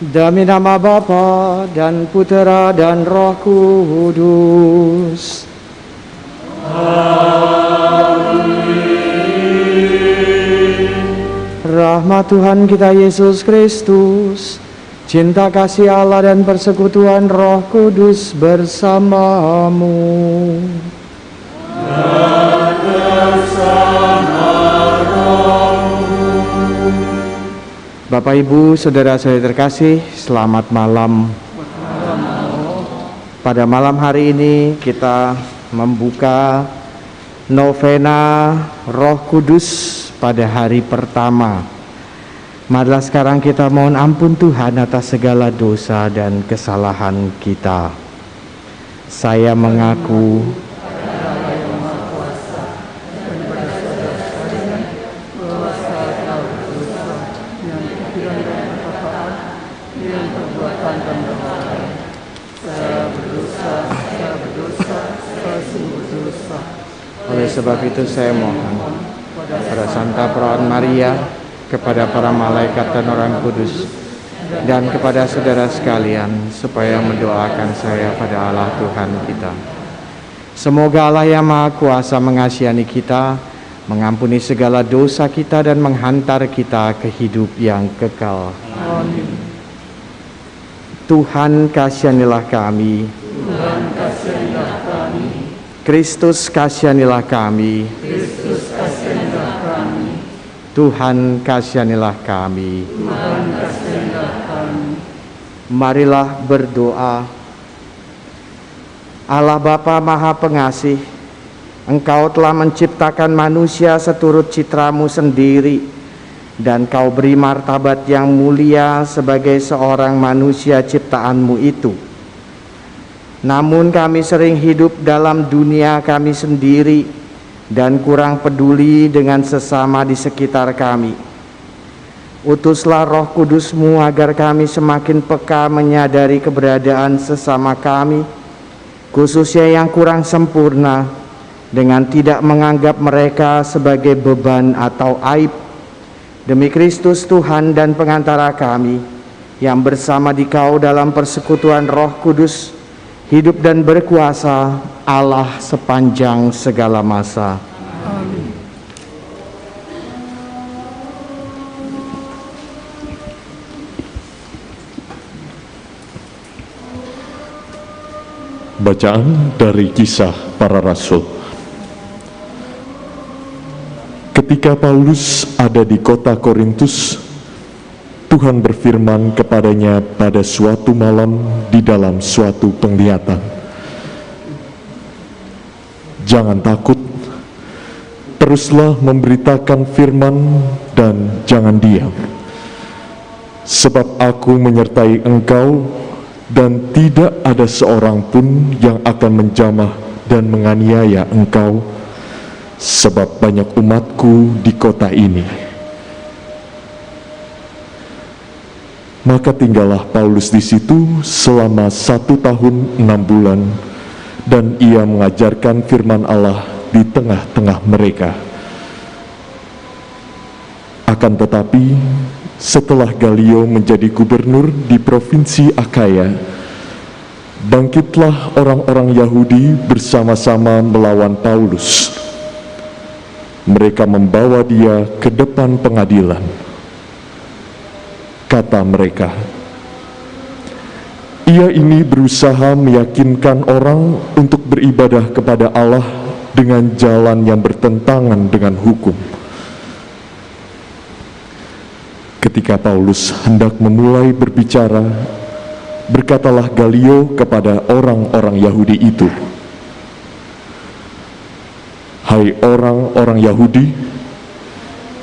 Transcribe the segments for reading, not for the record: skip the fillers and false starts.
Demi nama Bapa dan Putera dan Roh Kudus. Rahmat Tuhan kita Yesus Kristus, cinta kasih Allah dan persekutuan Roh Kudus bersamamu. Dan bersama Bapak Ibu, Saudara saya terkasih, selamat malam. Pada malam hari ini kita membuka novena Roh Kudus pada hari pertama. Marilah sekarang kita mohon ampun Tuhan atas segala dosa dan kesalahan kita. Saya mengaku oleh sebab itu saya mohon pada Santa Perawan Maria, kepada para malaikat dan orang kudus, dan kepada saudara sekalian, supaya mendoakan saya pada Allah Tuhan kita. Semoga Allah yang Maha Kuasa mengasihani kita, mengampuni segala dosa kita, dan menghantar kita ke hidup yang kekal. Amin. Tuhan kasihanilah kami. Tuhan kasihanilah kami. Kristus kasihanilah kami. Kristus kasihanilah kami. Tuhan kasihanilah kami. Tuhan kasihanilah kami. Marilah berdoa. Allah Bapa Maha Pengasih, Engkau telah menciptakan manusia seturut citra-Mu sendiri, dan Kau beri martabat yang mulia sebagai seorang manusia ciptaan-Mu itu. Namun kami sering hidup dalam dunia kami sendiri dan kurang peduli dengan sesama di sekitar kami. Utuslah Roh Kudus-Mu agar kami semakin peka menyadari keberadaan sesama kami, khususnya yang kurang sempurna, dengan tidak menganggap mereka sebagai beban atau aib. Demi Kristus Tuhan dan pengantara kami, yang bersama Dikau dalam persekutuan Roh Kudus, hidup dan berkuasa Allah sepanjang segala masa. Amin. Bacaan dari Kisah Para Rasul. Ketika Paulus ada di kota Korintus, Tuhan berfirman kepadanya pada suatu malam di dalam suatu penglihatan. Jangan takut, teruslah memberitakan firman dan jangan diam. Sebab aku menyertai engkau dan tidak ada seorang pun yang akan menjamah dan menganiaya engkau, sebab banyak umatku di kota ini. Maka tinggallah Paulus di situ selama 1 tahun 6 bulan, dan ia mengajarkan firman Allah di tengah-tengah mereka. Akan tetapi, setelah Galio menjadi gubernur di provinsi Akaya, bangkitlah orang-orang Yahudi bersama-sama melawan Paulus. Mereka membawa dia ke depan pengadilan. Kata mereka, ia ini berusaha meyakinkan orang untuk beribadah kepada Allah dengan jalan yang bertentangan dengan hukum. Ketika Paulus hendak memulai berbicara, berkatalah Galio kepada orang-orang Yahudi itu, "Hai orang-orang Yahudi,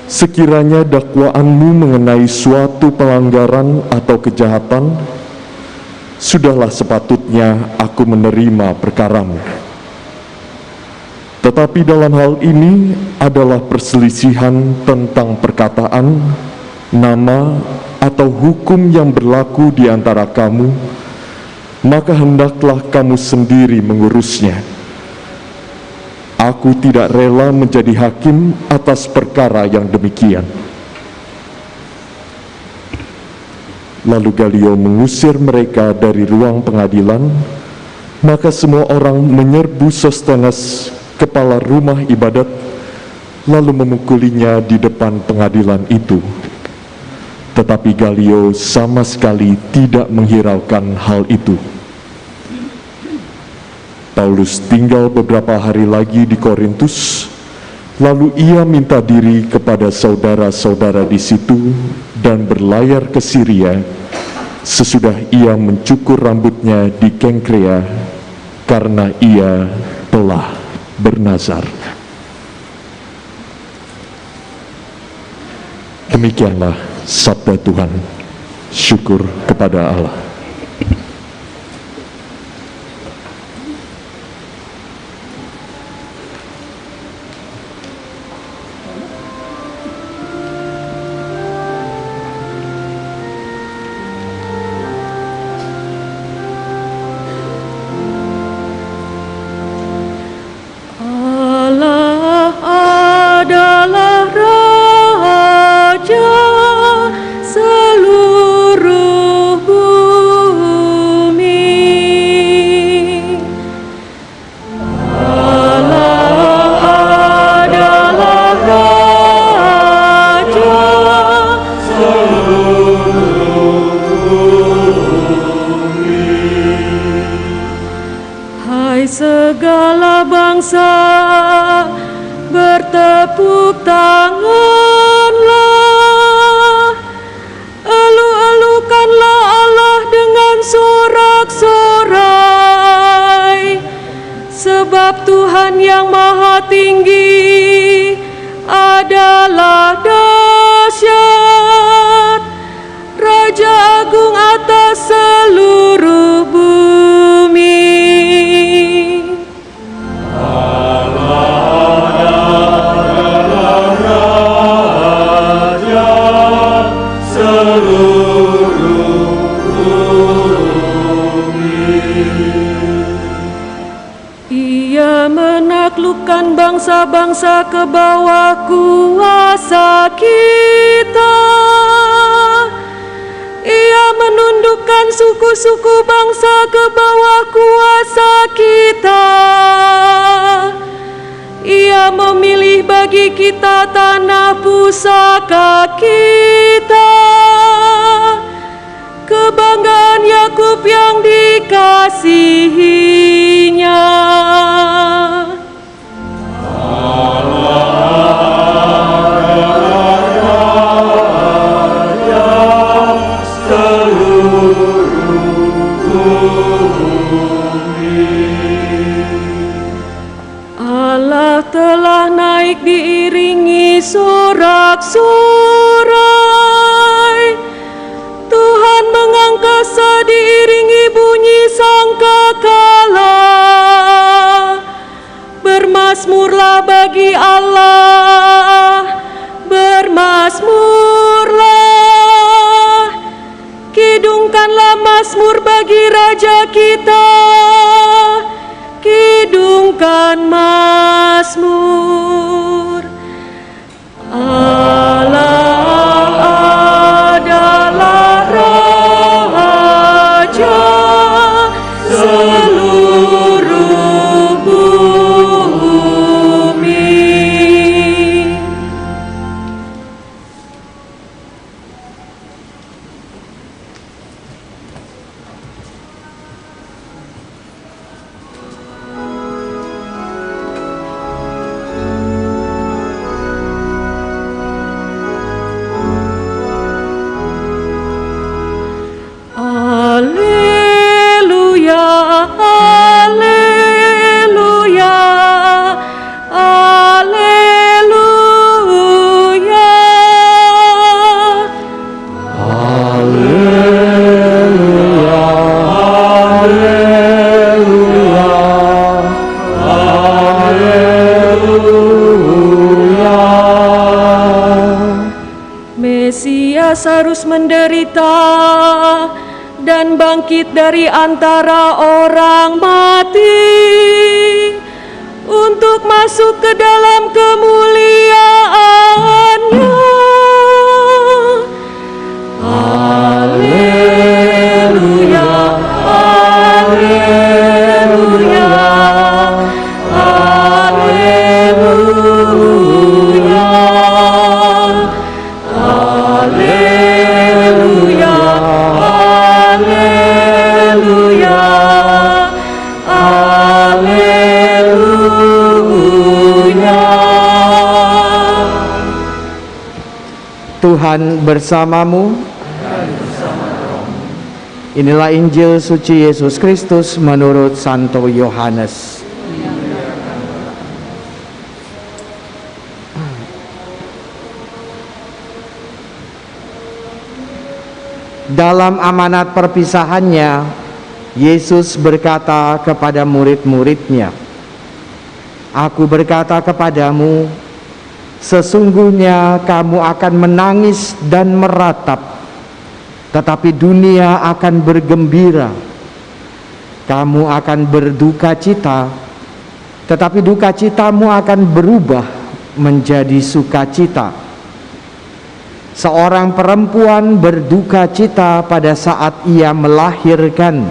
sekiranya dakwaanmu mengenai suatu pelanggaran atau kejahatan, sudahlah sepatutnya aku menerima perkaramu. Tetapi dalam hal ini adalah perselisihan tentang perkataan, nama, atau hukum yang berlaku di antara kamu, maka hendaklah kamu sendiri mengurusnya. Aku tidak rela menjadi hakim atas perkara yang demikian." Lalu Galio mengusir mereka dari ruang pengadilan. Maka semua orang menyerbu Sostenes, kepala rumah ibadat, lalu memukulinya di depan pengadilan itu. Tetapi Galio sama sekali tidak menghiraukan hal itu. Paulus tinggal beberapa hari lagi di Korintus, lalu ia minta diri kepada saudara-saudara di situ dan berlayar ke Syria sesudah ia mencukur rambutnya di Kengkrea karena ia telah bernazar. Demikianlah sabda Tuhan. Syukur kepada Allah. Segala bangsa bertepuk tanganlah, elu-elukanlah Allah dengan sorak-sorai, sebab Tuhan yang maha tinggi adalah dahsyat, Raja Agung atas seluruh bumi. Menaklukkan bangsa-bangsa ke bawah kuasa kita. Ia menundukkan suku-suku bangsa ke bawah kuasa kita. Ia memilih bagi kita tanah pusaka kita, kebanggaan Yakub yang dikasihinya. Allah telah naik diiringi sorak-sorai, Tuhan mengangkasa diiringi bunyi sangkakala. Bermasmurlah bagi Allah, bermasmurlah, kidungkanlah mazmur bagi Raja kita, kidungkan mazmur. Allah adalah Raja seluruh bumi. Haleluya, haleluya, haleluya. Haleluya, haleluya, haleluya. Mesias harus menderita dan bangkit dari antara orang mati untuk masuk ke dalam kemuliaan-Nya. Haleluya. Tuhan bersamamu. Inilah Injil suci Yesus Kristus menurut Santo Yohanes. Dalam amanat perpisahannya, Yesus berkata kepada murid-muridnya, "Aku berkata kepadamu, sesungguhnya kamu akan menangis dan meratap, tetapi dunia akan bergembira. Kamu akan berduka cita, tetapi duka citamu akan berubah menjadi sukacita. Seorang perempuan berduka cita pada saat ia melahirkan,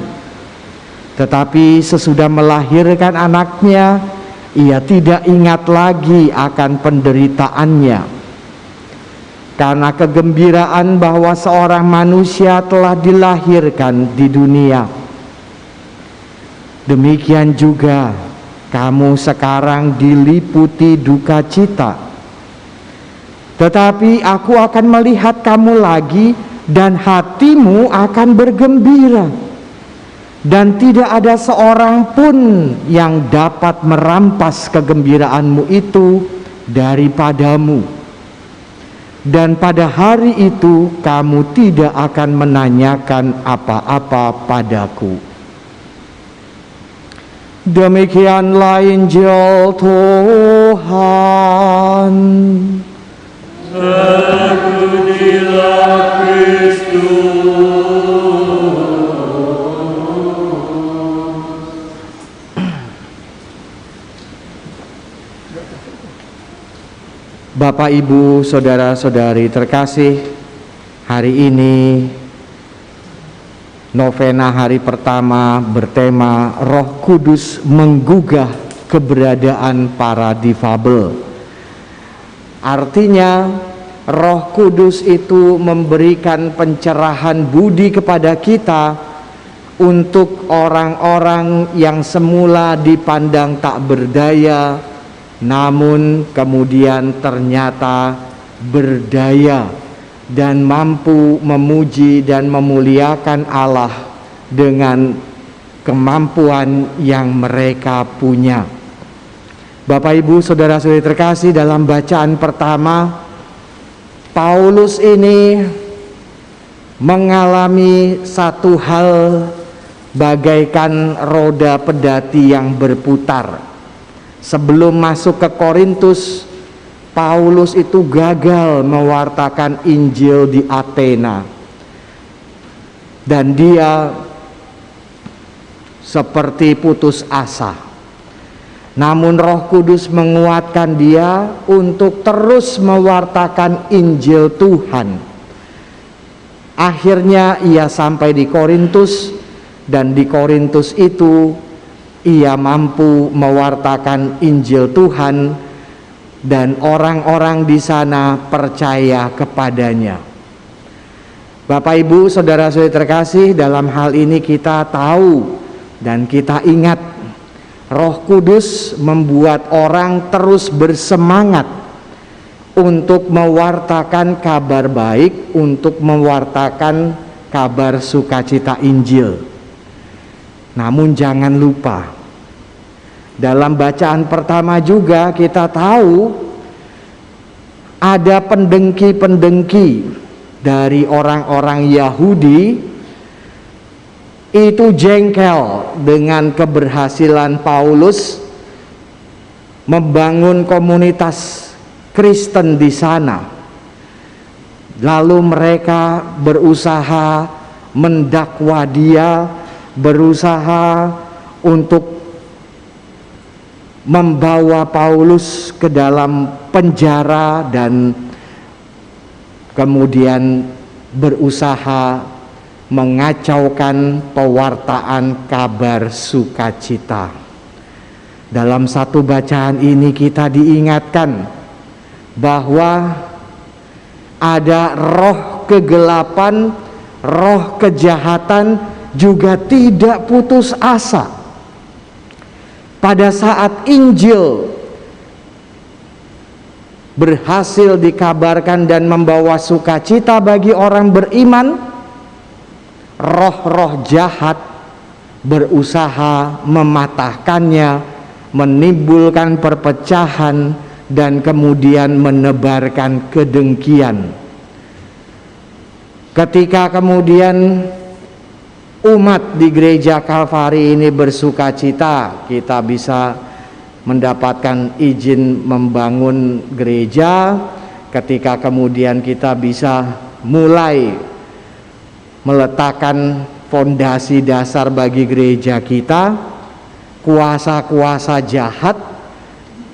tetapi sesudah melahirkan anaknya, ia tidak ingat lagi akan penderitaannya, karena kegembiraan bahwa seorang manusia telah dilahirkan di dunia. Demikian juga kamu sekarang diliputi duka cita. Tetapi aku akan melihat kamu lagi dan hatimu akan bergembira. Dan tidak ada seorang pun yang dapat merampas kegembiraanmu itu daripadamu. Dan pada hari itu kamu tidak akan menanyakan apa-apa padaku." Demikianlah Injil Tuhan. Terpujilah Kristus. Bapak, Ibu, saudara-saudari terkasih, hari ini novena hari pertama bertema Roh Kudus menggugah keberadaan para difabel. Artinya, Roh Kudus itu memberikan pencerahan budi kepada kita untuk orang-orang yang semula dipandang tak berdaya, namun kemudian ternyata berdaya dan mampu memuji dan memuliakan Allah dengan kemampuan yang mereka punya. Bapak, Ibu, saudara-saudari terkasih, dalam bacaan pertama, Paulus ini mengalami satu hal bagaikan roda pedati yang berputar. Sebelum masuk ke Korintus, Paulus itu gagal mewartakan Injil di Athena. Dan dia seperti putus asa. Namun Roh Kudus menguatkan dia untuk terus mewartakan Injil Tuhan. Akhirnya ia sampai di Korintus, dan di Korintus itu ia mampu mewartakan Injil Tuhan, dan orang-orang di sana percaya kepadanya. Bapak, Ibu, saudara-saudari terkasih, dalam hal ini kita tahu dan kita ingat, Roh Kudus membuat orang terus bersemangat untuk mewartakan kabar baik, untuk mewartakan kabar sukacita Injil. Namun jangan lupa, dalam bacaan pertama juga kita tahu ada pendengki-pendengki dari orang-orang Yahudi itu jengkel dengan keberhasilan Paulus membangun komunitas Kristen di sana. Lalu mereka berusaha mendakwa dia, berusaha untuk membawa Paulus ke dalam penjara, dan kemudian berusaha mengacaukan pewartaan kabar sukacita. Dalam satu bacaan ini kita diingatkan bahwa ada roh kegelapan, roh kejahatan juga tidak putus asa. Pada saat Injil berhasil dikabarkan dan membawa sukacita bagi orang beriman, roh-roh jahat berusaha mematahkannya, menimbulkan perpecahan, dan kemudian menebarkan kedengkian. Ketika kemudian umat di gereja Kalvari ini bersukacita, kita bisa mendapatkan izin membangun gereja. Ketika kemudian kita bisa mulai meletakkan fondasi dasar bagi gereja kita, kuasa-kuasa jahat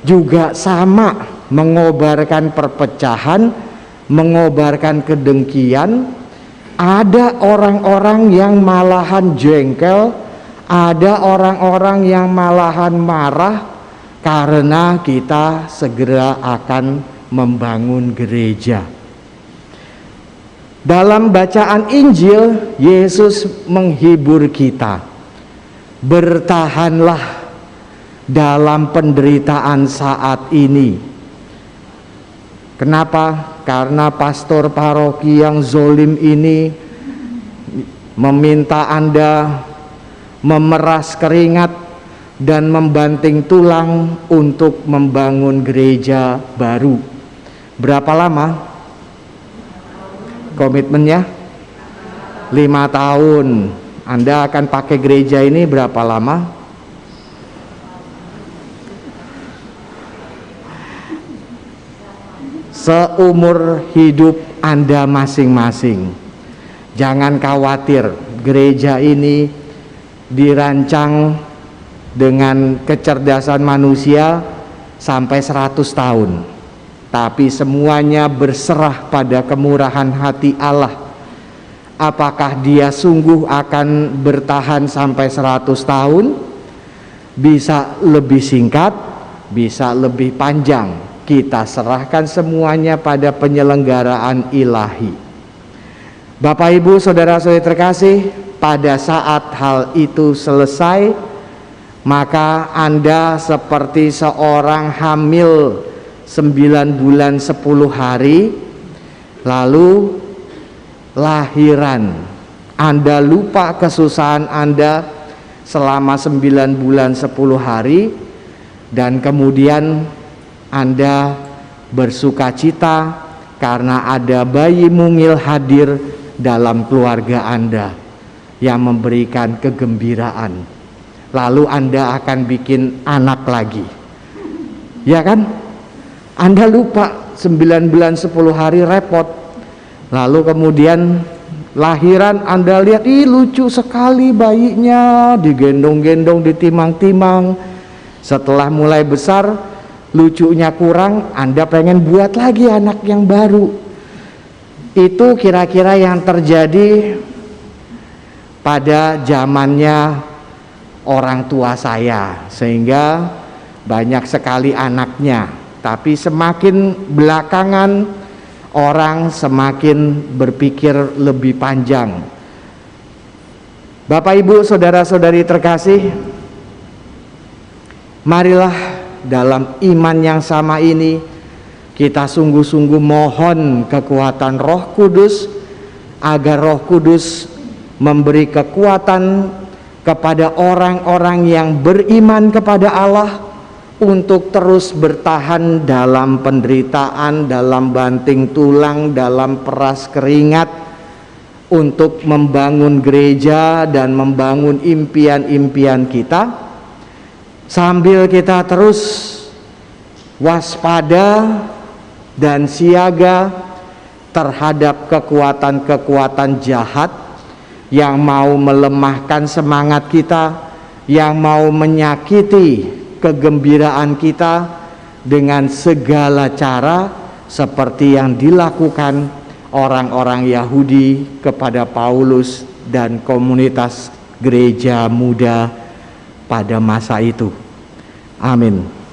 juga sama mengobarkan perpecahan, mengobarkan kedengkian. Ada orang-orang yang malahan jengkel, ada orang-orang yang malahan marah karena kita segera akan membangun gereja. Dalam bacaan Injil, Yesus menghibur kita. Bertahanlah dalam penderitaan saat ini. Kenapa? Karena pastor paroki yang zolim ini meminta Anda memeras keringat dan membanting tulang untuk membangun gereja baru. Berapa lama komitmennya? 5 tahun. Anda akan pakai gereja ini berapa lama? Seumur hidup Anda masing-masing. Jangan khawatir, gereja ini dirancang dengan kecerdasan manusia sampai 100 tahun. Tapi semuanya berserah pada kemurahan hati Allah. Apakah dia sungguh akan bertahan sampai 100 tahun? Bisa lebih singkat, bisa lebih panjang. Kita serahkan semuanya pada penyelenggaraan ilahi. Bapak Ibu saudara-saudari terkasih, pada saat hal itu selesai, maka Anda seperti seorang hamil 9 bulan 10 hari, lalu lahiran. Anda lupa kesusahan Anda selama 9 bulan 10 hari, dan kemudian Anda bersukacita karena ada bayi mungil hadir dalam keluarga Anda yang memberikan kegembiraan. Lalu Anda akan bikin anak lagi, ya kan? Anda lupa 9 bulan 10 hari repot. Lalu kemudian lahiran Anda lihat, ih lucu sekali bayinya, digendong-gendong, ditimang-timang. Setelah mulai besar, lucunya kurang, Anda pengen buat lagi anak yang baru. Itu kira-kira yang terjadi pada zamannya orang tua saya, sehingga banyak sekali anaknya. Tapi semakin belakangan orang semakin berpikir lebih panjang. Bapak Ibu saudara-saudari terkasih, marilah dalam iman yang sama ini kita sungguh-sungguh mohon kekuatan Roh Kudus, agar Roh Kudus memberi kekuatan kepada orang-orang yang beriman kepada Allah untuk terus bertahan dalam penderitaan, dalam banting tulang, dalam peras keringat, untuk membangun gereja dan membangun impian-impian kita, sambil kita terus waspada dan siaga terhadap kekuatan-kekuatan jahat yang mau melemahkan semangat kita, yang mau menyakiti kegembiraan kita dengan segala cara, seperti yang dilakukan orang-orang Yahudi kepada Paulus dan komunitas gereja muda pada masa itu. Amin.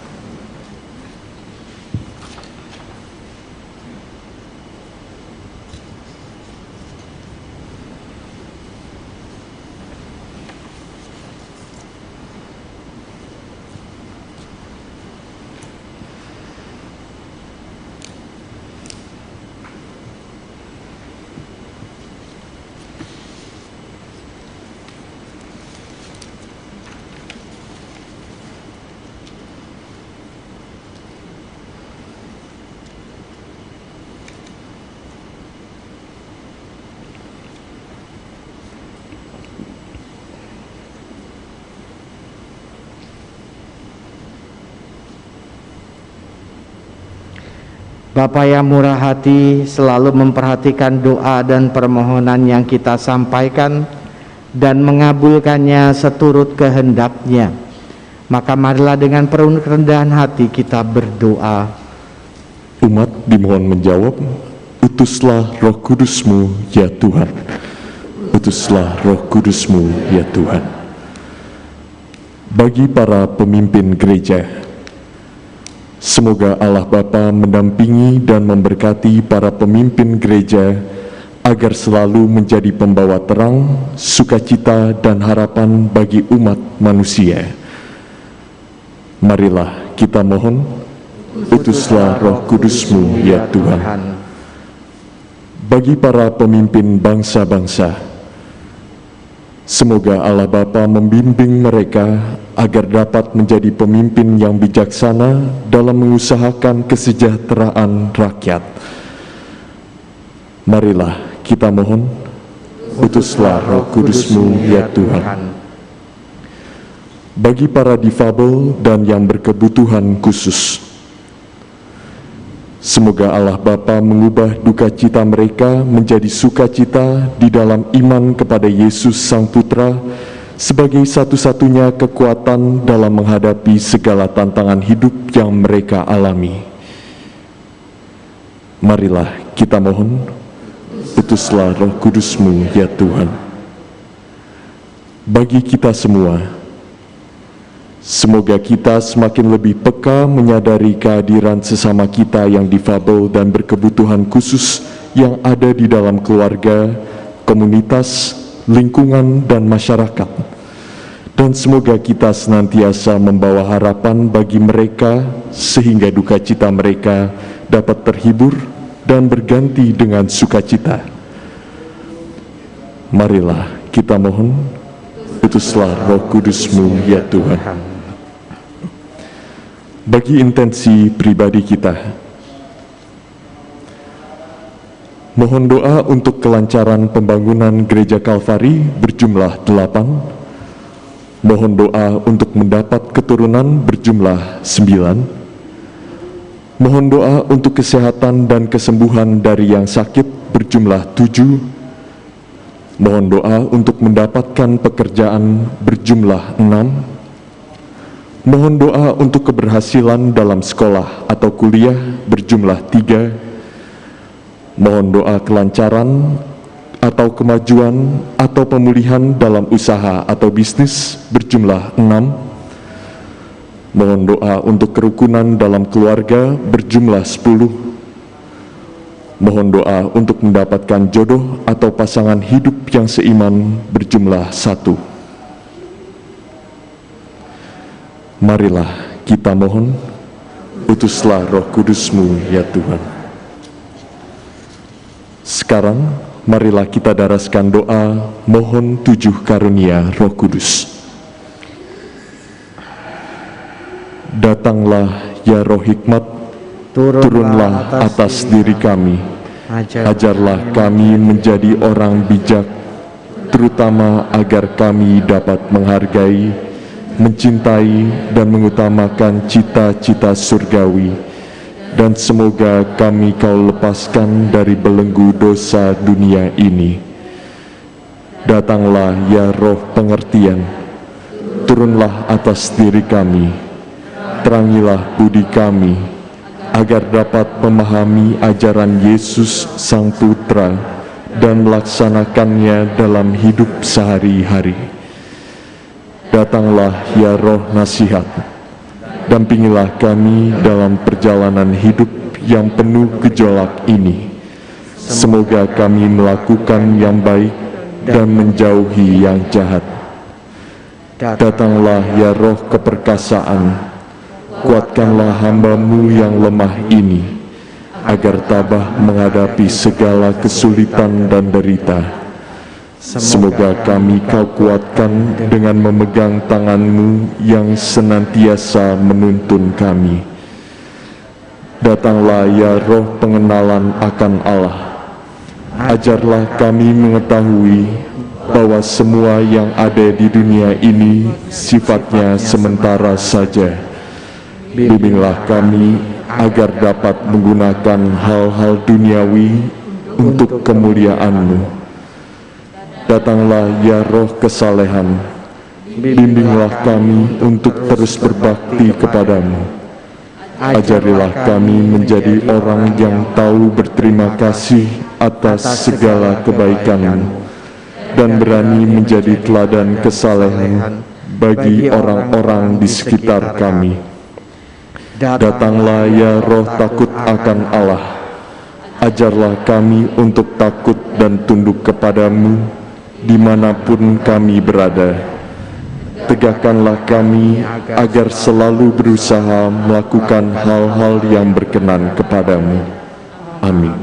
Bapa yang murah hati, selalu memperhatikan doa dan permohonan yang kita sampaikan dan mengabulkannya seturut kehendak-Nya. Maka marilah dengan penuh kerendahan hati kita berdoa. Umat dimohon menjawab, utuslah Roh Kudus-Mu ya Tuhan. Utuslah Roh Kudus-Mu ya Tuhan. Bagi para pemimpin gereja, semoga Allah Bapa mendampingi dan memberkati para pemimpin gereja agar selalu menjadi pembawa terang, sukacita, dan harapan bagi umat manusia. Marilah kita mohon, utuslah Roh Kudus-Mu ya Tuhan. Bagi para pemimpin bangsa-bangsa, semoga Allah Bapa membimbing mereka agar dapat menjadi pemimpin yang bijaksana dalam mengusahakan kesejahteraan rakyat. Marilah kita mohon, utuslah Roh Kudus-Mu ya Tuhan. Bagi para difabel dan yang berkebutuhan khusus, semoga Allah Bapa mengubah duka cita mereka menjadi sukacita di dalam iman kepada Yesus Sang Putra sebagai satu-satunya kekuatan dalam menghadapi segala tantangan hidup yang mereka alami. Marilah kita mohon, utuslah Roh Kudus-Mu ya Tuhan. Bagi kita semua, semoga kita semakin lebih peka menyadari kehadiran sesama kita yang difabel dan berkebutuhan khusus yang ada di dalam keluarga, komunitas, lingkungan, dan masyarakat. Dan semoga kita senantiasa membawa harapan bagi mereka sehingga duka cita mereka dapat terhibur dan berganti dengan sukacita. Marilah kita mohon, utuslah Roh Kudus-Mu ya Tuhan. Bagi intensi pribadi kita, mohon doa untuk kelancaran pembangunan Gereja Kalvari berjumlah 8. Mohon doa untuk mendapat keturunan berjumlah 9. Mohon doa untuk kesehatan dan kesembuhan dari yang sakit berjumlah 7. Mohon doa untuk mendapatkan pekerjaan berjumlah 6. Mohon doa untuk keberhasilan dalam sekolah atau kuliah berjumlah 3. Mohon doa kelancaran atau kemajuan atau pemulihan dalam usaha atau bisnis berjumlah 6. Mohon doa untuk kerukunan dalam keluarga berjumlah 10. Mohon doa untuk mendapatkan jodoh atau pasangan hidup yang seiman berjumlah 1. Marilah kita mohon, utuslah Roh Kudus-Mu ya Tuhan. Sekarang marilah kita daraskan doa mohon 7 karunia Roh Kudus. Datanglah ya Roh Hikmat, turunlah atas diri kami. Ajarlah kami menjadi orang bijak, terutama agar kami dapat menghargai, mencintai, dan mengutamakan cita-cita surgawi. Dan semoga kami Kau lepaskan dari belenggu dosa dunia ini. Datanglah ya Roh pengertian, turunlah atas diri kami, terangilah budi kami, agar dapat memahami ajaran Yesus Sang Putra dan melaksanakannya dalam hidup sehari-hari. Datanglah ya Roh nasihat, dampingilah kami dalam perjalanan hidup yang penuh gejolak ini. Semoga kami melakukan yang baik dan menjauhi yang jahat. Datanglah ya Roh keperkasaan, kuatkanlah hamba-Mu yang lemah ini, agar tabah menghadapi segala kesulitan dan derita. Semoga kami Kau kuatkan dengan memegang tangan-Mu yang senantiasa menuntun kami. Datanglah ya Roh pengenalan akan Allah. Ajarlah kami mengetahui bahwa semua yang ada di dunia ini sifatnya sementara saja. Bimbinglah kami agar dapat menggunakan hal-hal duniawi untuk kemuliaan-Mu. Datanglah ya Roh kesalehan, bimbinglah kami untuk terus berbakti kepadamu. Ajarilah kami menjadi orang yang tahu berterima kasih atas segala kebaikan-Mu dan berani menjadi teladan kesalehan bagi orang-orang di sekitar kami. Datanglah ya Roh takut akan Allah. Ajarlah kami untuk takut dan tunduk kepadamu dimanapun kami berada. Tegakkanlah kami agar selalu berusaha melakukan hal-hal yang berkenan kepadamu. Amin.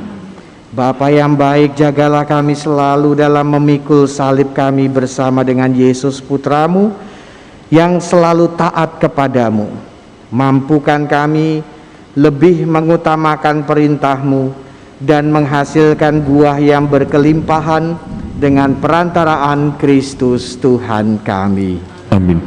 Bapa yang baik, jagalah kami selalu dalam memikul salib kami bersama dengan Yesus Putramu yang selalu taat kepadamu. Mampukan kami lebih mengutamakan perintah-Mu dan menghasilkan buah yang berkelimpahan dengan perantaraan Kristus Tuhan kami. Amin.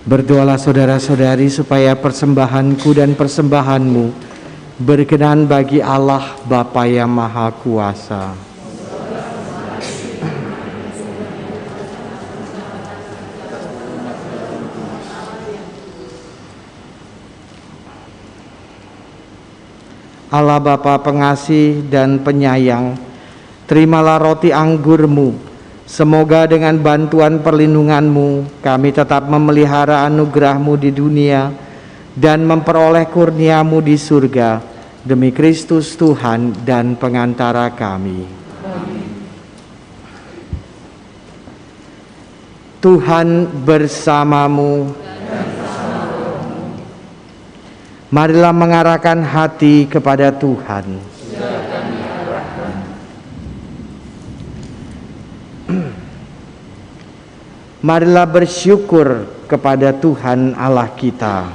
Berdoalah saudara-saudari supaya persembahanku dan persembahanmu berkenan bagi Allah Bapa yang Maha Kuasa. Allah Bapa pengasih dan penyayang, terimalah roti anggur-Mu. Semoga dengan bantuan perlindungan-Mu kami tetap memelihara anugerah-Mu di dunia dan memperoleh kurnia-Mu di surga, demi Kristus Tuhan dan pengantara kami. Amin. Tuhan bersamamu. Marilah mengarahkan hati kepada Tuhan. Marilah bersyukur kepada Tuhan Allah kita.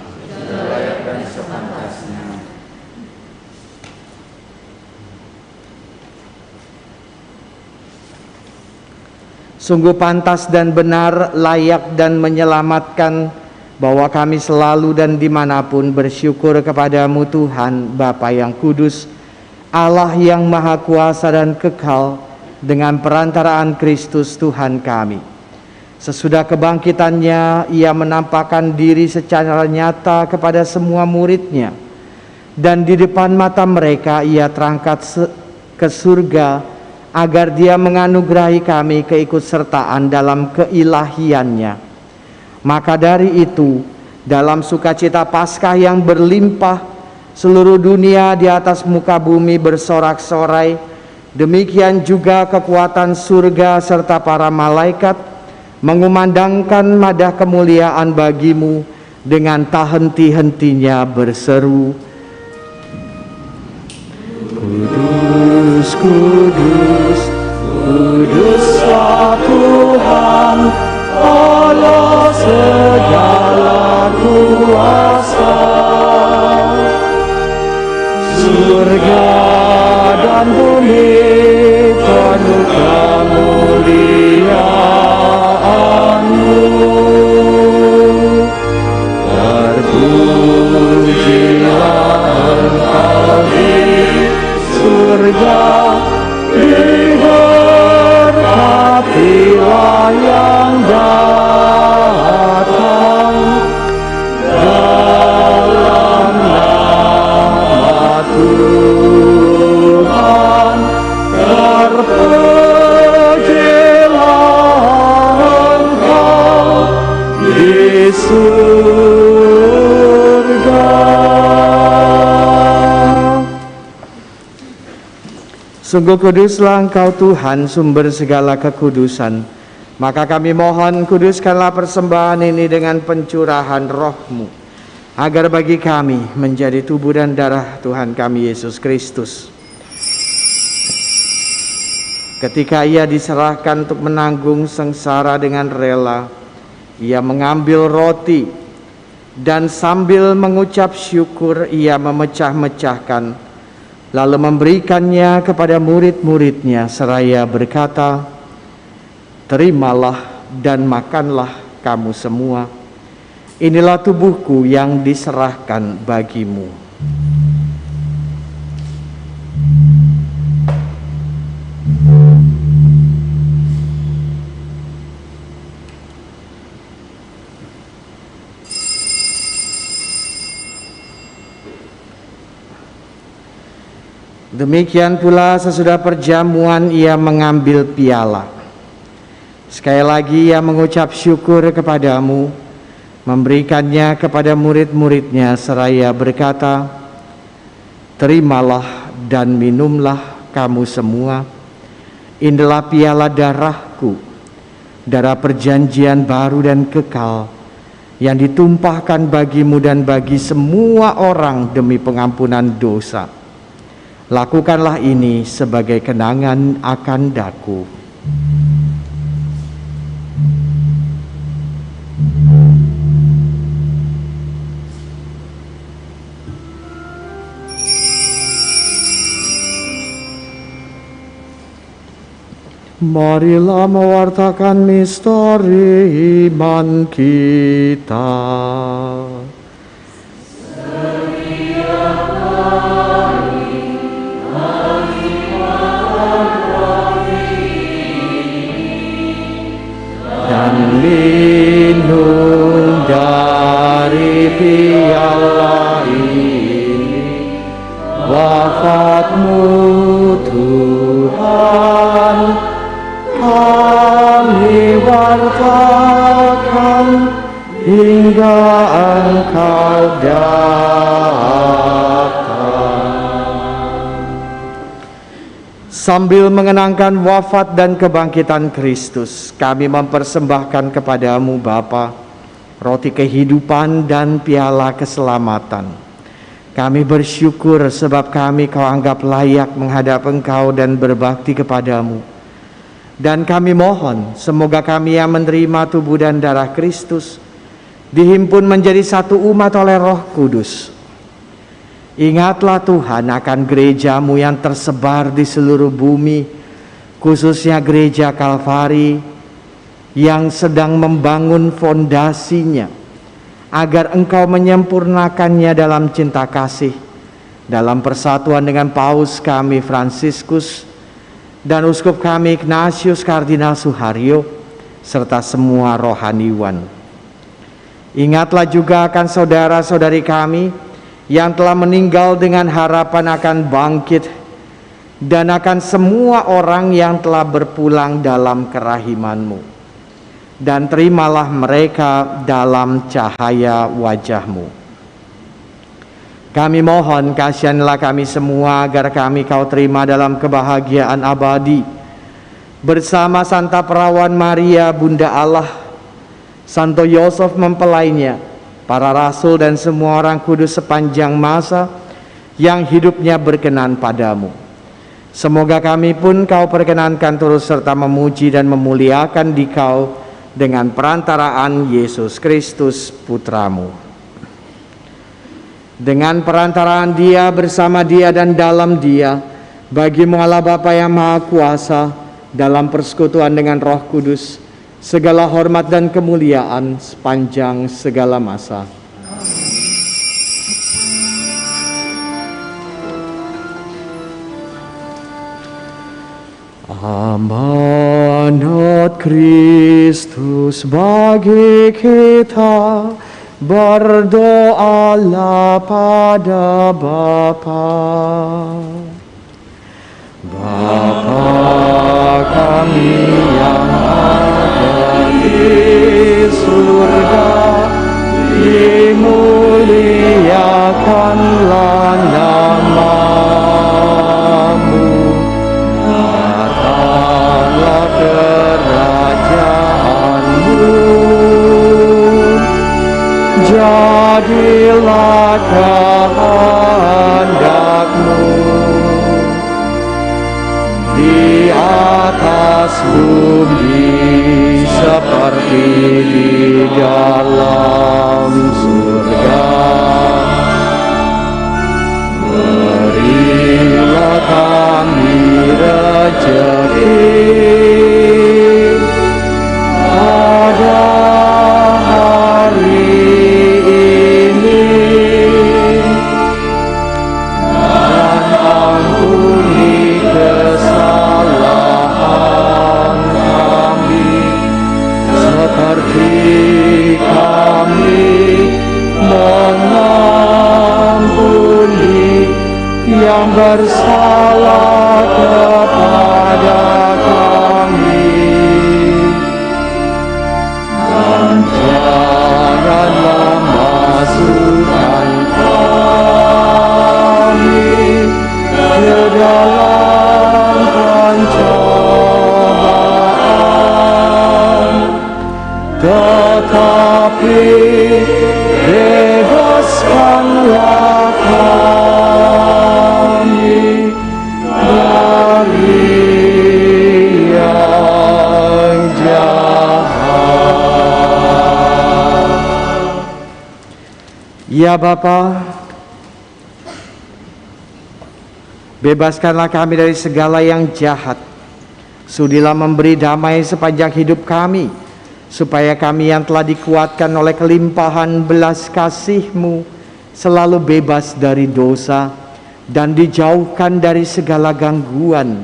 Sungguh pantas dan benar, layak dan menyelamatkan bahwa kami selalu dan dimanapun bersyukur kepadamu Tuhan, Bapa yang kudus, Allah yang maha kuasa dan kekal, dengan perantaraan Kristus Tuhan kami. Sesudah kebangkitannya, ia menampakkan diri secara nyata kepada semua murid-Nya, dan di depan mata mereka ia terangkat ke surga, agar dia menganugerahi kami keikutsertaan dalam keilahiannya. Maka dari itu, Dalam sukacita Paskah yang berlimpah, seluruh dunia di atas muka bumi bersorak-sorai. Demikian juga kekuatan surga serta para malaikat mengumandangkan madah kemuliaan bagimu dengan tak henti-hentinya berseru, Kudus, kudus, kuduslah Tuhan, Allah segala kuasa. Surga dan bumi penuh kemuliaan-Mu. Terpujilah Engkau di surga, diberkatilah yang datang dalam nama Tuhan. Terpujilah Engkau di surga. Sungguh kuduslah Engkau Tuhan, sumber segala kekudusan. Maka kami mohon, kuduskanlah persembahan ini dengan pencurahan Roh-Mu, agar bagi kami menjadi tubuh dan darah Tuhan kami Yesus Kristus. Ketika Ia diserahkan untuk menanggung sengsara dengan rela, Ia mengambil roti dan sambil mengucap syukur Ia memecah-mecahkan, lalu memberikannya kepada murid-muridnya seraya berkata, terimalah dan makanlah kamu semua. Inilah tubuhku yang diserahkan bagimu. Demikian pula sesudah perjamuan Ia mengambil piala. Sekali lagi Ia mengucap syukur kepadamu, memberikannya kepada murid-muridnya seraya berkata, terimalah dan minumlah kamu semua. Inilah piala darahku, darah perjanjian baru dan kekal, yang ditumpahkan bagimu dan bagi semua orang demi pengampunan dosa. Lakukanlah ini sebagai kenangan akan daku. Marilah mewartakan misteri iman kita. Dan minum dari piala ini, wafat-Mu Tuhan, kami wartakan hingga Engkau datang. Sambil mengenangkan wafat dan kebangkitan Kristus, kami mempersembahkan kepadamu Bapa, roti kehidupan dan piala keselamatan. Kami bersyukur sebab kami Kau anggap layak menghadap Engkau dan berbakti kepadamu. Dan kami mohon, semoga kami yang menerima tubuh dan darah Kristus dihimpun menjadi satu umat oleh Roh Kudus. Ingatlah Tuhan akan gereja-Mu yang tersebar di seluruh bumi, khususnya gereja Kalvari yang sedang membangun fondasinya, agar Engkau menyempurnakannya dalam cinta kasih, dalam persatuan dengan Paus kami Fransiskus dan Uskup kami Ignatius Kardinal Suharyo, serta semua rohaniwan. Ingatlah juga akan saudara-saudari kami yang telah meninggal dengan harapan akan bangkit, dan akan semua orang yang telah berpulang dalam kerahiman-Mu. dan terimalah mereka dalam cahaya wajah-Mu. Kami mohon kasihanlah kami semua agar kami Kau terima dalam kebahagiaan abadi bersama Santa Perawan Maria Bunda Allah, Santo Yosef mempelainya, para rasul dan semua orang kudus sepanjang masa yang hidupnya berkenan padamu. Semoga kami pun Kau perkenankan turut serta memuji dan memuliakan di Kau dengan perantaraan Yesus Kristus Putra-Mu. Dengan perantaraan Dia, bersama Dia, dan dalam Dia, bagi-Mu Allah Bapa yang Maha Kuasa, dalam persekutuan dengan Roh Kudus, segala hormat dan kemuliaan sepanjang segala masa. Amanat Kristus bagi kita, berdoalah pada Bapa. Bapa kami yang ada di surga, dimuliakanlah nama-Mu. Datanglah kerajaan-Mu, jadilah kehendak-Mu di atas bumi seperti di dalam surga. Berilah kami rezeki pada hari ini, dan ampuni kesalahan kami seperti kami mengampuni yang bersalah kepada kami. Dan janganlah masukkan kami ke dalam pencobaan, tetapi bebaskanlah kami dari yang jahat. Ya Bapa, bebaskanlah kami dari segala yang jahat. Sudilah memberi damai sepanjang hidup kami, supaya kami yang telah dikuatkan oleh kelimpahan belas kasih-Mu selalu bebas dari dosa dan dijauhkan dari segala gangguan,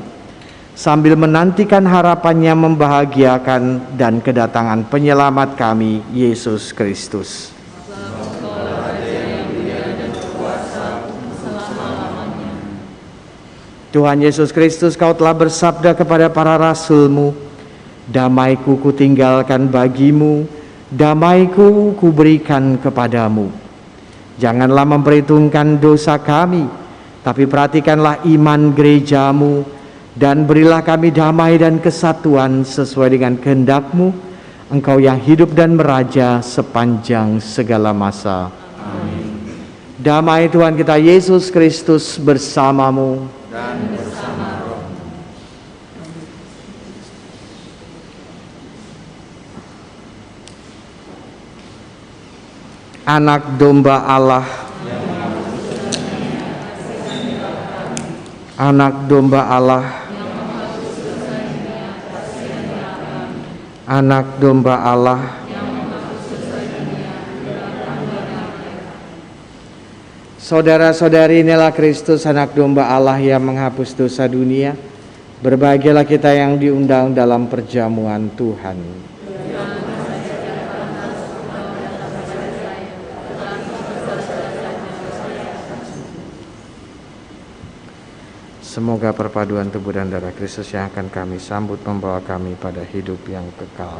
sambil menantikan harapannya membahagiakan dan kedatangan penyelamat kami, Yesus Kristus. Tuhan Yesus Kristus, Kau telah bersabda kepada para rasul-Mu, damai-Ku kutinggalkan bagi-Mu, damai-Ku kuberikan kepadamu. Janganlah memperhitungkan dosa kami, tapi perhatikanlah iman gereja-Mu, dan berilah kami damai dan kesatuan sesuai dengan kehendak-Mu, Engkau yang hidup dan meraja sepanjang segala masa. Amin. Damai Tuhan kita Yesus Kristus bersamamu dan bersama roh. Anak domba Allah, anak domba Allah, anak domba Allah, saudara-saudari, inilah Kristus, anak domba Allah yang menghapus dosa dunia. Berbahagialah kita yang diundang dalam perjamuan Tuhan. Semoga perpaduan tubuh dan darah Kristus yang akan kami sambut membawa kami pada hidup yang kekal.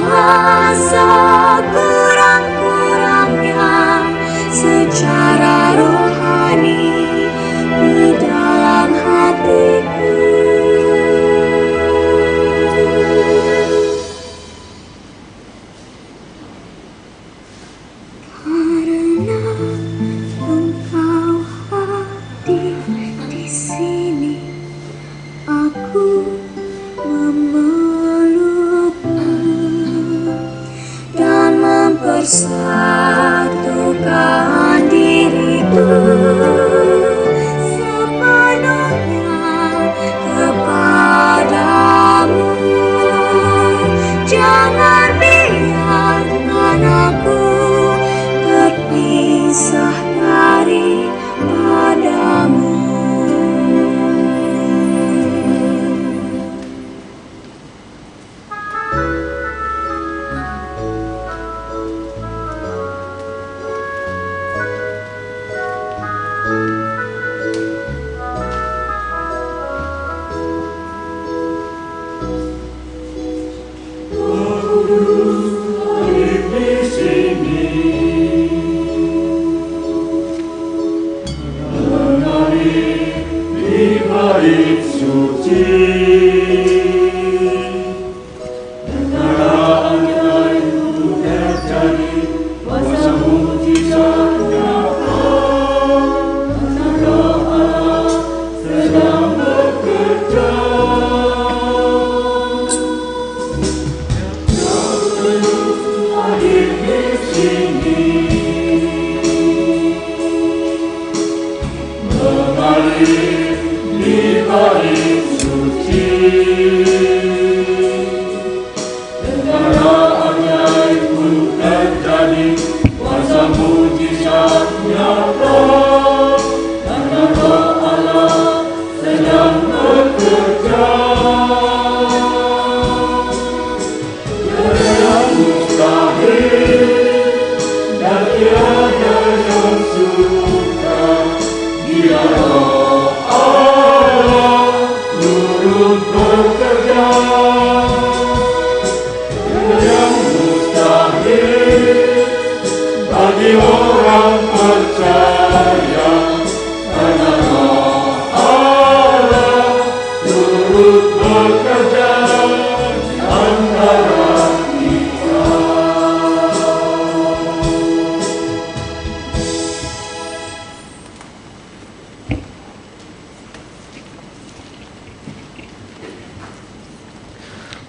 rasa kurang-kurangnya secara rohani di dalam hatiku. Karena Engkau hadir di sini, aku memelukmu dan mempersatukan diriku sepenuhnya kepadamu. Jangan biarkan aku terpisah daripadamu.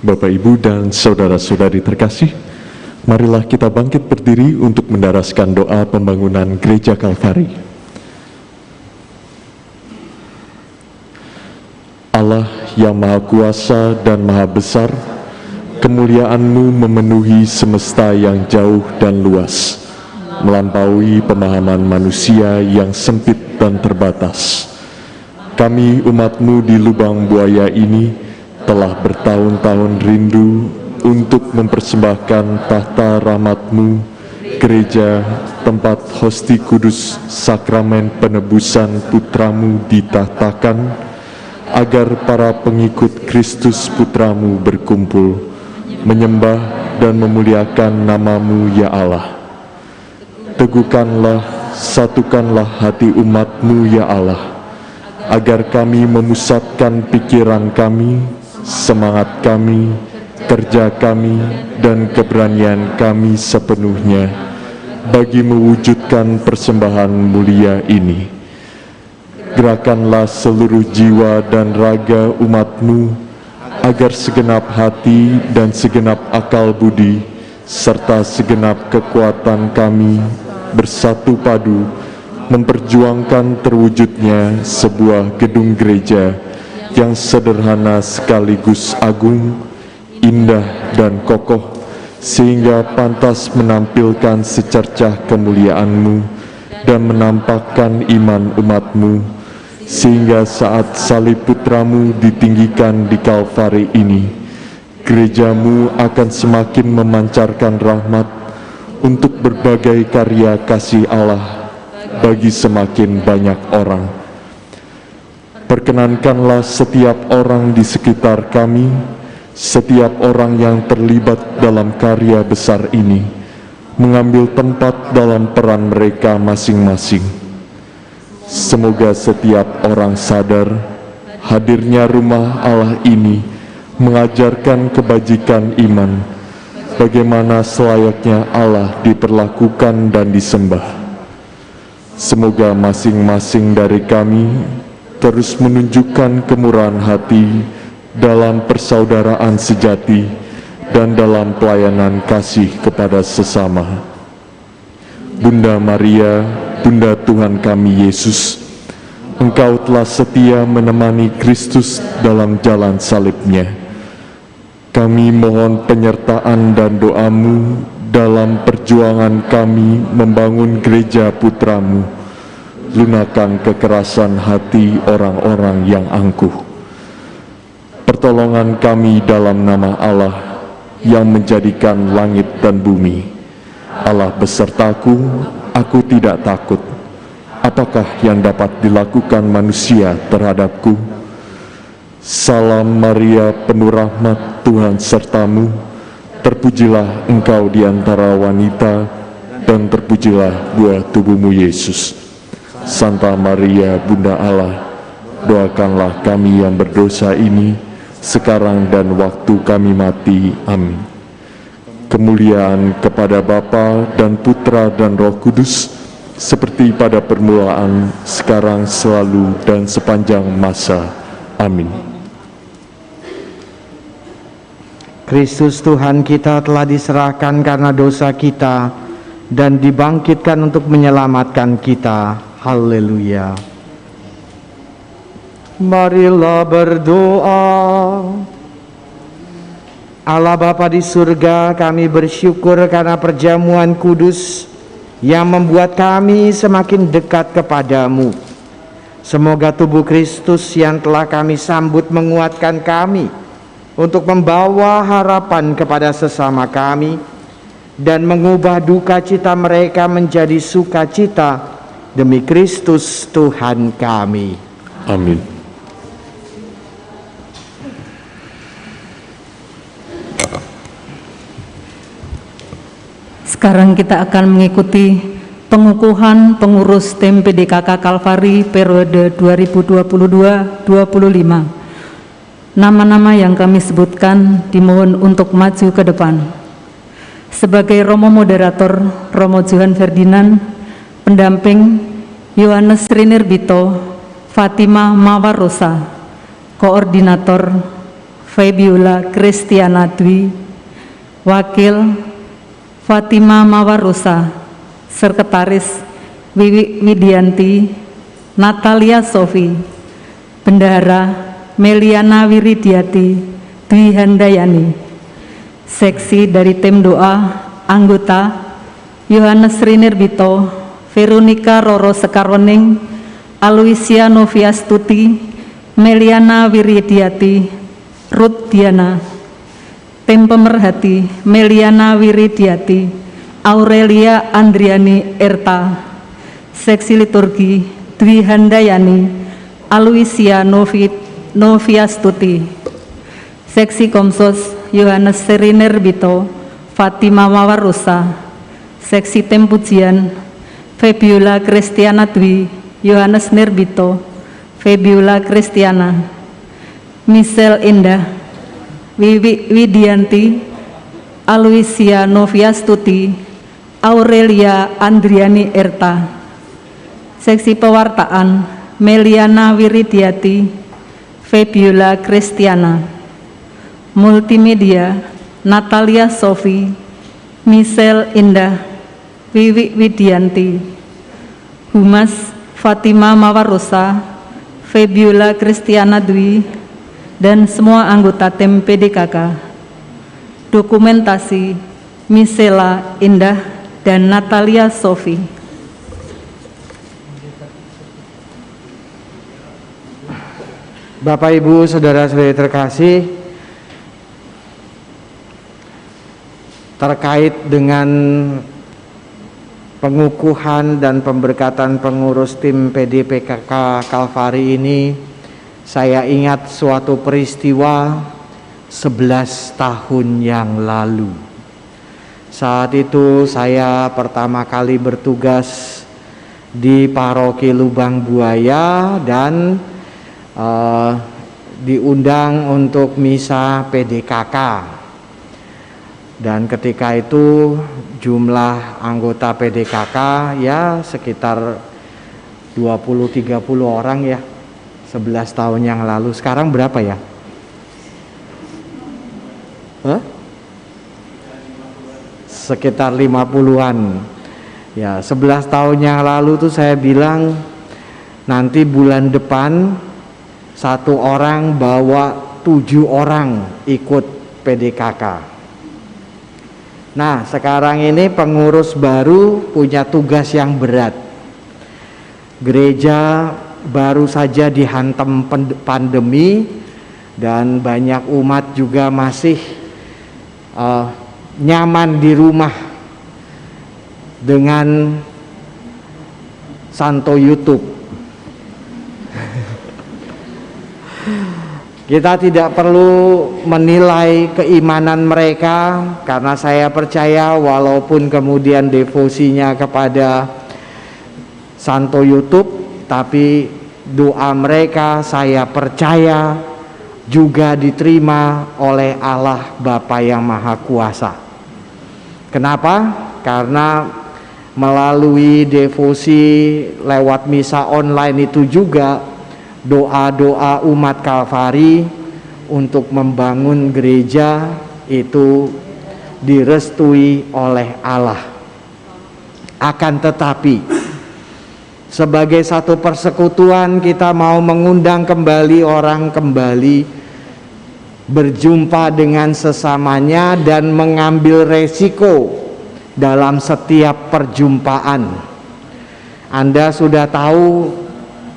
Bapak, Ibu, dan saudara-saudari terkasih, marilah kita bangkit berdiri untuk mendaraskan doa pembangunan Gereja Kalvari. Allah yang Maha Kuasa dan Maha Besar, kemuliaan-Mu memenuhi semesta yang jauh dan luas, melampaui pemahaman manusia yang sempit dan terbatas. Kami umat-Mu di lubang buaya ini telah bertahun-tahun rindu untuk mempersembahkan tahta rahmat-Mu, gereja, tempat hosti kudus, sakramen penebusan putra-Mu ditahtakan, agar para pengikut Kristus putra-Mu berkumpul, menyembah dan memuliakan nama-Mu ya Allah. Teguhkanlah, satukanlah hati umat-Mu ya Allah, agar kami memusatkan pikiran kami, semangat kami, kerja kami, dan keberanian kami sepenuhnya bagi mewujudkan persembahan mulia ini. Gerakanlah seluruh jiwa dan raga umat-Mu, agar segenap hati dan segenap akal budi, serta segenap kekuatan kami bersatu padu memperjuangkan terwujudnya sebuah gedung gereja yang sederhana sekaligus agung, indah dan kokoh, sehingga pantas menampilkan secercah kemuliaan-Mu dan menampakkan iman umat-Mu, sehingga saat salib putra-Mu ditinggikan di Kalvari ini, gereja-Mu akan semakin memancarkan rahmat untuk berbagai karya kasih Allah bagi semakin banyak orang. Perkenankanlah setiap orang di sekitar kami, setiap orang yang terlibat dalam karya besar ini mengambil tempat dalam peran mereka masing-masing. Semoga setiap orang sadar hadirnya rumah Allah ini mengajarkan kebajikan iman, bagaimana selayaknya Allah diperlakukan dan disembah. Semoga masing-masing dari kami terus menunjukkan kemurahan hati dalam persaudaraan sejati dan dalam pelayanan kasih kepada sesama. Bunda Maria, Bunda Tuhan kami Yesus, Engkau telah setia menemani Kristus dalam jalan salibnya. Kami mohon penyertaan dan doamu dalam perjuangan kami membangun gereja putramu. Lunakan kekerasan hati orang-orang yang angkuh. Pertolongan kami dalam nama Allah yang menjadikan langit dan bumi. Allah besertaku, aku tidak takut. Apakah yang dapat dilakukan manusia terhadapku? Salam Maria, penuh rahmat, Tuhan sertamu. Terpujilah engkau di antara wanita, dan terpujilah buah tubuhmu Yesus. Santa Maria, Bunda Allah, doakanlah kami yang berdosa ini, sekarang dan waktu kami mati. Amin. Kemuliaan kepada Bapa dan Putra dan Roh Kudus, seperti pada permulaan, sekarang, selalu, dan sepanjang masa. Amin. Kristus Tuhan kita telah diserahkan karena dosa kita dan dibangkitkan untuk menyelamatkan kita. Haleluya. Marilah berdoa. Allah Bapa di surga, kami bersyukur karena perjamuan kudus yang membuat kami semakin dekat kepadamu. Semoga tubuh Kristus yang telah kami sambut menguatkan kami untuk membawa harapan kepada sesama kami dan mengubah duka cita mereka menjadi sukacita demi Kristus Tuhan kami. Amin. Sekarang kita akan mengikuti pengukuhan pengurus TIM PDKK Kalvari periode 2022-25. Nama-nama yang kami sebutkan dimohon untuk maju ke depan. Sebagai Romo Moderator, Romo Johan Ferdinand, pendamping Yohanes Rinerbito, Fatima Mawarosa, Koordinator Febiola Kristiana Dwi, Wakil Fatima Mawarosa, Sekretaris Wiwi Widianti, Natalia Sofi, Bendahara Meliana Wiridiati Dwi Handayani, seksi dari tim doa, anggota Yohanes Rinerbito, Veronica Roro Sekarwening, Aloysia Noviastuti, Meliana Wiridiati, Ruth Diana. Tim pemerhati Meliana Wiridiati, Aurelia Andriani Erta, seksi liturgi Dwi Handayani, Aloysia Noviastuti, seksi komsos Yohanes Rinerbito, Fatima Mawarosa, seksi tim pujian Febiola Kristiana Dwi, Yohanes Nerbito, Febiola Kristiana, Michelle Indah, Wiwi Widianti, Aloysia Noviastuti, Aurelia Andriani Erta, seksi pewartaan Meliana Wiridiati, Febiola Kristiana, multimedia Natalia Sofi, Michelle Indah, Wiwi Widianti, Humas Fatima Mawarosa, Febiola Kristiana Dwi, dan semua anggota tim PDKK. Dokumentasi Michela Indah dan Natalia Sofi. Bapak Ibu Saudara-saudari terkasih, terkait dengan pengukuhan dan pemberkatan pengurus tim PDPKK Kalvari ini, saya ingat suatu peristiwa 11 tahun yang lalu. Saat itu saya pertama kali bertugas di Paroki Lubang Buaya dan diundang untuk misa PDKK. Dan ketika itu jumlah anggota PDKK ya sekitar 20-30 orang ya, 11 tahun yang lalu. Sekarang berapa ya? Sekitar 50-an. Ya, 11 tahun yang lalu tuh saya bilang nanti bulan depan 1 orang bawa 7 orang ikut PDKK. Nah, sekarang ini pengurus baru punya tugas yang berat. Gereja baru saja dihantam pandemi dan banyak umat juga masih nyaman di rumah dengan santo YouTube. Kita tidak perlu menilai keimanan mereka karena saya percaya walaupun kemudian devosinya kepada santo YouTube, tapi doa mereka saya percaya juga diterima oleh Allah Bapa yang Maha Kuasa. Kenapa? Karena melalui devosi lewat misa online itu juga doa-doa umat Kalvari untuk membangun gereja itu direstui oleh Allah. Akan tetapi sebagai satu persekutuan kita mau mengundang kembali orang kembali berjumpa dengan sesamanya dan mengambil resiko dalam setiap perjumpaan. Anda sudah tahu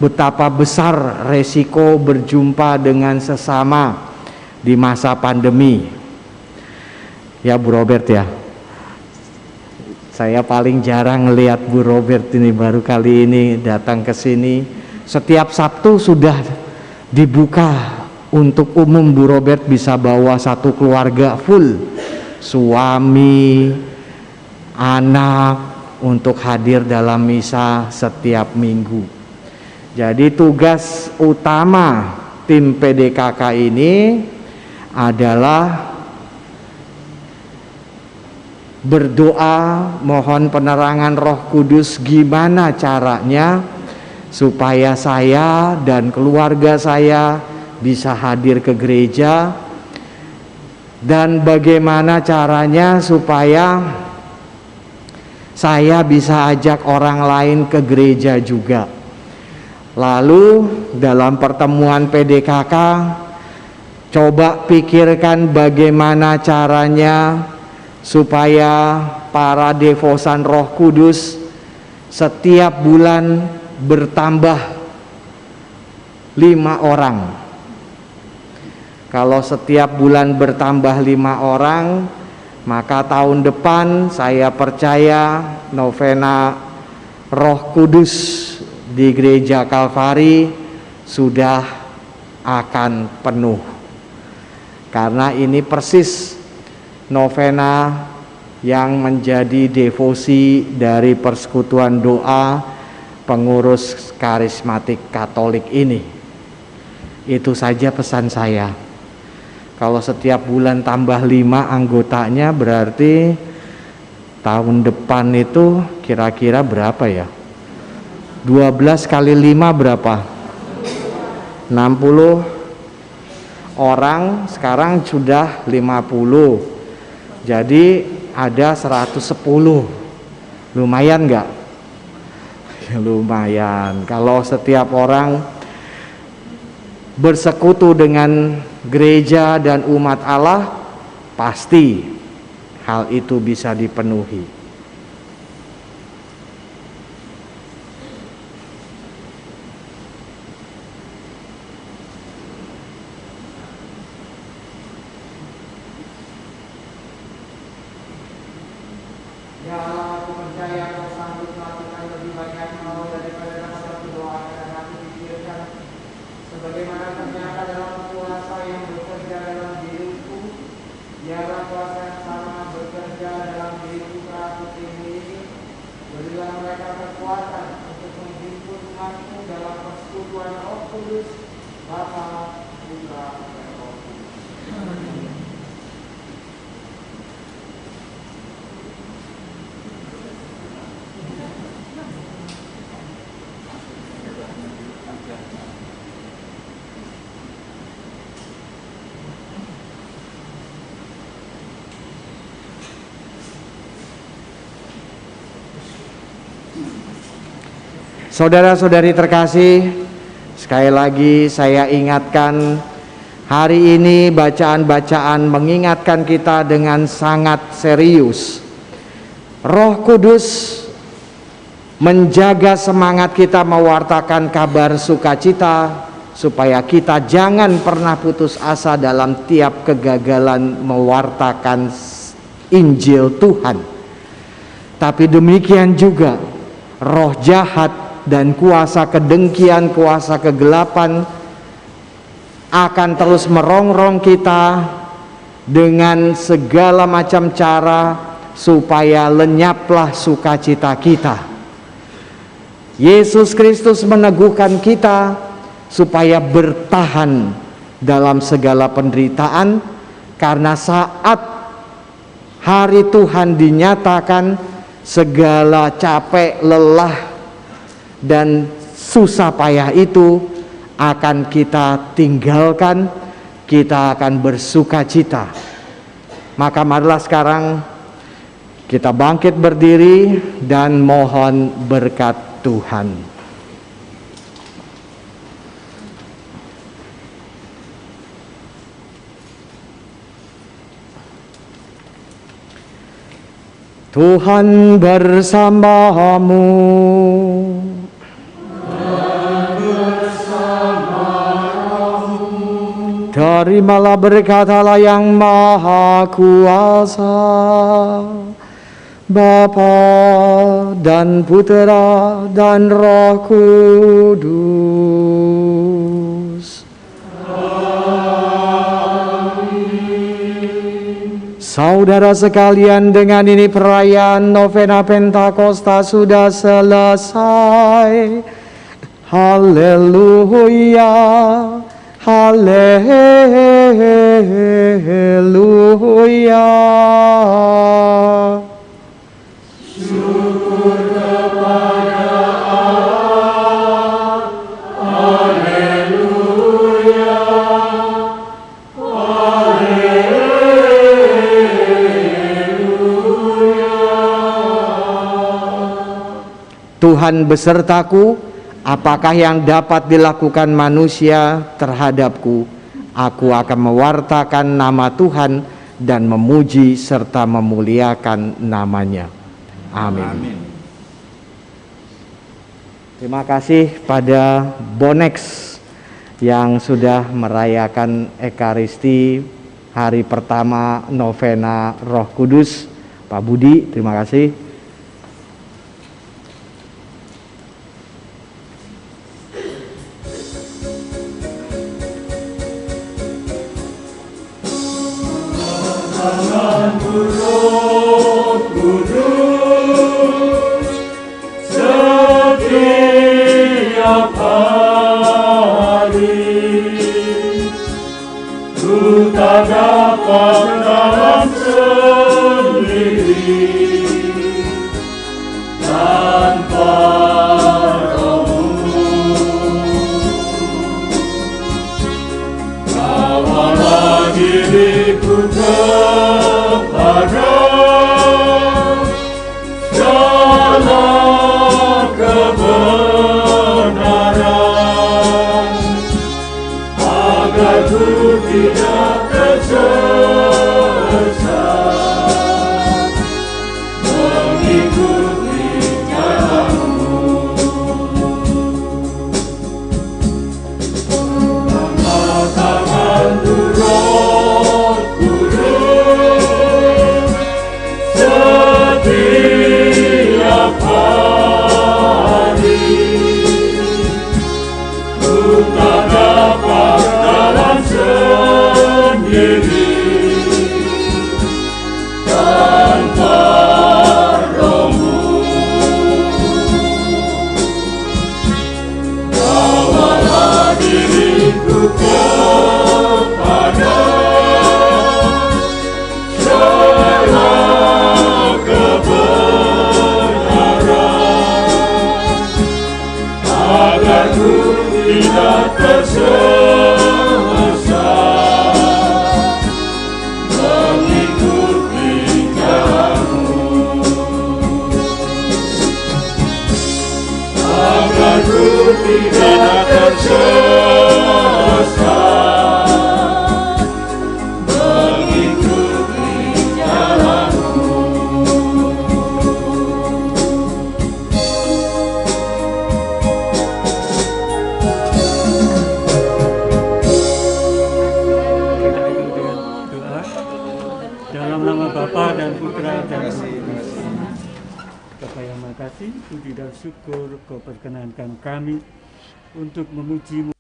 betapa besar resiko berjumpa dengan sesama di masa pandemi. Ya Bu Robert ya. Saya paling jarang lihat Bu Robert ini, baru kali ini datang ke sini. Setiap Sabtu sudah dibuka untuk umum. Bu Robert bisa bawa satu keluarga full, suami, anak, untuk hadir dalam misa setiap minggu. Jadi tugas utama tim PDKK ini adalah berdoa mohon penerangan Roh Kudus gimana caranya supaya saya dan keluarga saya bisa hadir ke gereja, dan bagaimana caranya supaya saya bisa ajak orang lain ke gereja juga. Lalu dalam pertemuan PDKK coba pikirkan bagaimana caranya supaya para devosan Roh Kudus setiap bulan bertambah 5 orang. Kalau setiap bulan bertambah 5 orang, maka tahun depan saya percaya novena Roh Kudus di Gereja Kalvari sudah akan penuh. Karena ini persis novena yang menjadi devosi dari persekutuan doa pengurus karismatik Katolik ini. Itu saja pesan saya. Kalau setiap bulan tambah 5 anggotanya, berarti tahun depan itu kira-kira berapa ya? 12 kali 5 berapa? 60 orang, sekarang sudah 50. Jadi ada 110. Lumayan nggak? Lumayan. Kalau setiap orang bersekutu dengan gereja dan umat Allah, pasti hal itu bisa dipenuhi. Ya Allah, aku percaya Kau sanggup melakukan lebih banyak hal daripada dapat aku doakan dan aku pikirkan, sebagaimana ternyata dalam kuasa yang bekerja dalam diri Saudara-saudari terkasih, sekali lagi saya ingatkan, hari ini bacaan-bacaan mengingatkan kita dengan sangat serius. Roh Kudus menjaga semangat kita mewartakan kabar sukacita, supaya kita jangan pernah putus asa dalam tiap kegagalan mewartakan Injil Tuhan. Tapi demikian juga roh jahat dan kuasa kedengkian, kuasa kegelapan akan terus merongrong kita dengan segala macam cara supaya lenyaplah sukacita kita. Yesus Kristus meneguhkan kita supaya bertahan dalam segala penderitaan, karena saat hari Tuhan dinyatakan, segala capek, lelah, dan susah payah itu akan kita tinggalkan, kita akan bersuka cita. Maka marilah sekarang kita bangkit berdiri dan mohon berkat Tuhan. Tuhan bersamamu. Terimalah berkat Allah yang Maha Kuasa, Bapa dan Putera dan Roh Kudus. Saudara sekalian, dengan ini perayaan novena Pentakosta sudah selesai. Haleluya, haleluya. Syukur kepada Allah. Haleluya, Tuhan besertaku, apakah yang dapat dilakukan manusia terhadapku? Aku akan mewartakan nama Tuhan dan memuji serta memuliakan namanya. Amin. Terima kasih pada Bonex yang sudah merayakan Ekaristi hari pertama novena Roh Kudus. Pak Budi, terima kasih. Setiap hari ku tak dapat dalam sendiri tanpa Roh-Mu. Bawalah diriku kepada jalan kebenaran, agar ku tidak tersesat, mengikuti jalan-Mu. Angkat tangan-Mu, Roh Kudus, setiap hari ku tak dapat dalam sendiri kasih, puji dan syukur Kau perkenankan kami untuk memuji-Mu